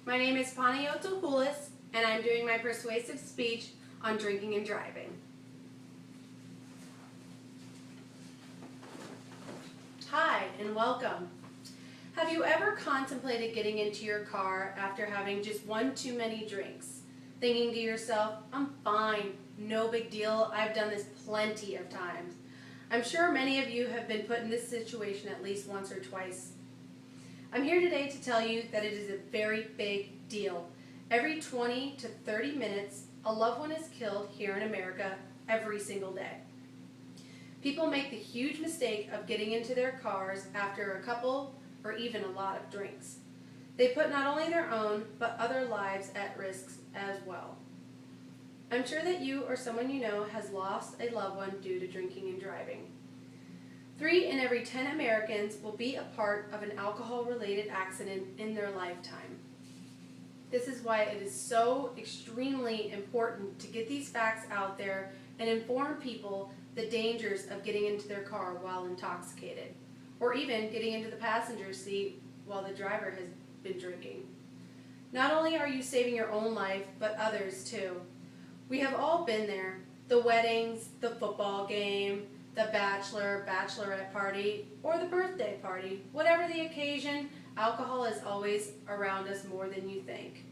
My name is Panayotopoulos, and I'm doing my persuasive speech on drinking and driving. Hi, and welcome. Have you ever contemplated getting into your car after having just one too many drinks, thinking to yourself, I'm fine, no big deal, I've done this plenty of times. I'm sure many of you have been put in this situation at least once or twice. I'm here today to tell you that it is a very big deal. Every 20 to 30 minutes, a loved one is killed here in America every single day. People make the huge mistake of getting into their cars after a couple or even a lot of drinks. They put not only their own, but other lives at risk as well. I'm sure that you or someone you know has lost a loved one due to drinking and driving. 3 in every 10 Americans will be a part of an alcohol-related accident in their lifetime. This is why it is so extremely important to get these facts out there and inform people the dangers of getting into their car while intoxicated, or even getting into the passenger seat while the driver has been drinking. Not only are you saving your own life, but others too. We have all been there. The weddings, the football game, the bachelorette party, or the birthday party. Whatever the occasion, alcohol is always around us more than you think.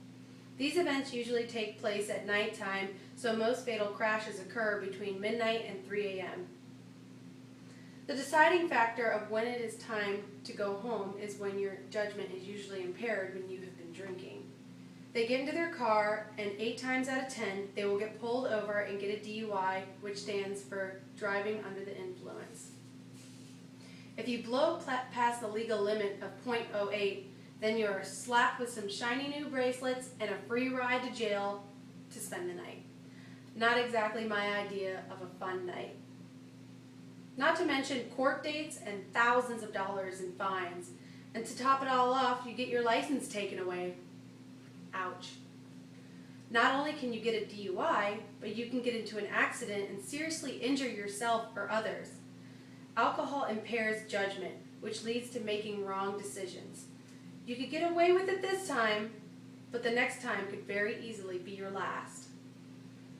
These events usually take place at nighttime, so most fatal crashes occur between midnight and 3 a.m. The deciding factor of when it is time to go home is when your judgment is usually impaired when you have been drinking. They get into their car, and 8 times out of 10, they will get pulled over and get a DUI, which stands for driving under the influence. If you blow past the legal limit of .08, then you are slapped with some shiny new bracelets and a free ride to jail to spend the night. Not exactly my idea of a fun night. Not to mention court dates and thousands of dollars in fines. And to top it all off, you get your license taken away. Ouch. Not only can you get a DUI, but you can get into an accident and seriously injure yourself or others. Alcohol impairs judgment, which leads to making wrong decisions. You could get away with it this time, but the next time could very easily be your last.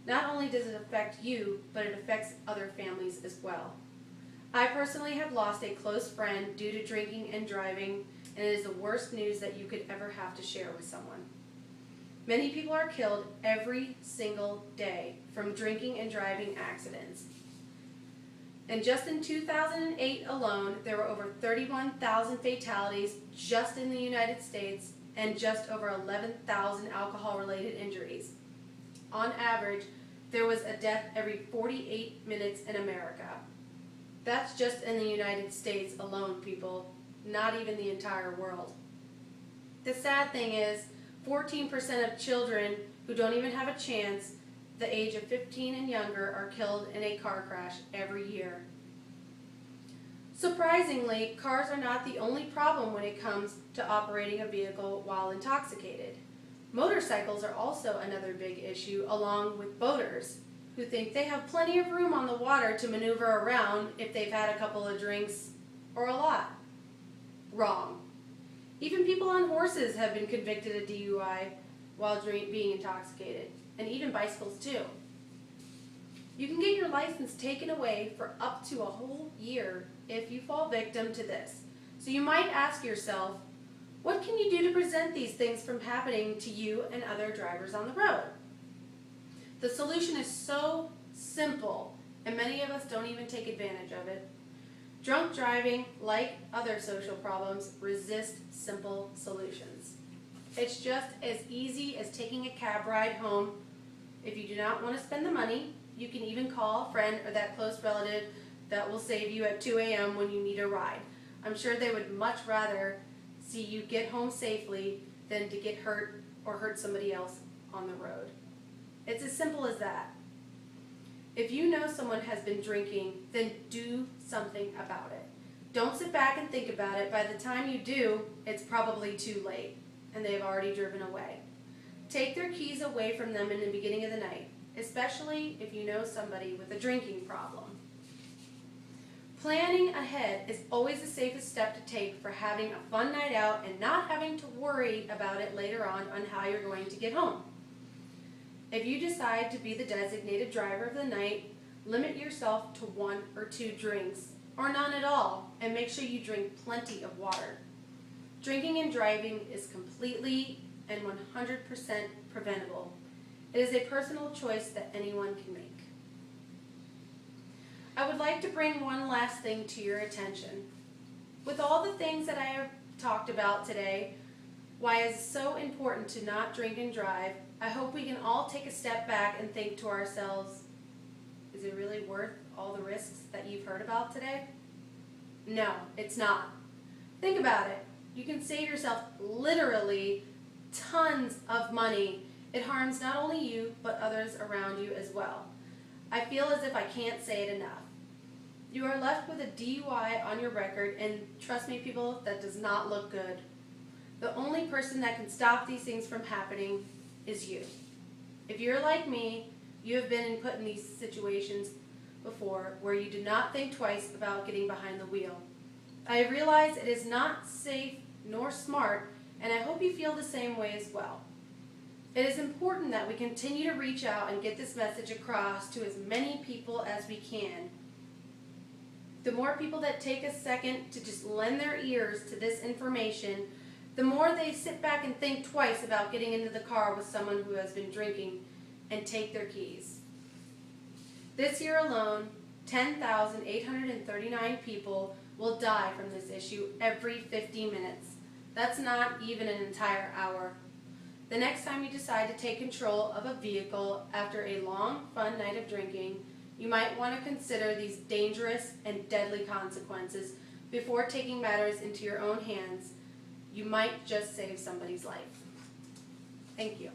Not only does it affect you, but it affects other families as well. I personally have lost a close friend due to drinking and driving, and it is the worst news that you could ever have to share with someone. Many people are killed every single day from drinking and driving accidents. And just in 2008 alone, there were over 31,000 fatalities just in the United States and just over 11,000 alcohol-related injuries. On average, there was a death every 48 minutes in America. That's just in the United States alone, people, not even the entire world. The sad thing is, 14% of children who don't even have a chance, the age of 15 and younger, are killed in a car crash every year. Surprisingly, cars are not the only problem when it comes to operating a vehicle while intoxicated. Motorcycles are also another big issue, along with boaters, who think they have plenty of room on the water to maneuver around if they've had a couple of drinks or a lot. Wrong. Even people on horses have been convicted of DUI while being intoxicated, and even bicycles too. You can get your license taken away for up to a whole year if you fall victim to this. So you might ask yourself, what can you do to prevent these things from happening to you and other drivers on the road? The solution is so simple, and many of us don't even take advantage of it. Drunk driving, like other social problems, resist simple solutions. It's just as easy as taking a cab ride home. If you do not want to spend the money, you can even call a friend or that close relative that will save you at 2 a.m. when you need a ride. I'm sure they would much rather see you get home safely than to get hurt or hurt somebody else on the road. It's as simple as that. If you know someone has been drinking, then do something about it. Don't sit back and think about it. By the time you do, it's probably too late, and they've already driven away. Take their keys away from them in the beginning of the night, especially if you know somebody with a drinking problem. Planning ahead is always the safest step to take for having a fun night out and not having to worry about it later on how you're going to get home. If you decide to be the designated driver of the night, limit yourself to 1 or 2 drinks, or none at all, and make sure you drink plenty of water. Drinking and driving is completely and 100% preventable. It is a personal choice that anyone can make. I would like to bring one last thing to your attention. With all the things that I have talked about today, why it is so important to not drink and drive, I hope we can all take a step back and think to ourselves, is it really worth all the risks that you've heard about today? No, it's not. Think about it. You can save yourself literally tons of money. It harms not only you, but others around you as well. I feel as if I can't say it enough. You are left with a DUI on your record, and trust me, people, that does not look good. The only person that can stop these things from happening is you. If you're like me, you have been put in these situations before where you did not think twice about getting behind the wheel. I realize it is not safe nor smart, and I hope you feel the same way as well. It is important that we continue to reach out and get this message across to as many people as we can. The more people that take a second to just lend their ears to this information, the more they sit back and think twice about getting into the car with someone who has been drinking and take their keys. This year alone, 10,839 people will die from this issue every 50 minutes. That's not even an entire hour. The next time you decide to take control of a vehicle after a long, fun night of drinking, you might want to consider these dangerous and deadly consequences before taking matters into your own hands. You might just save somebody's life. Thank you.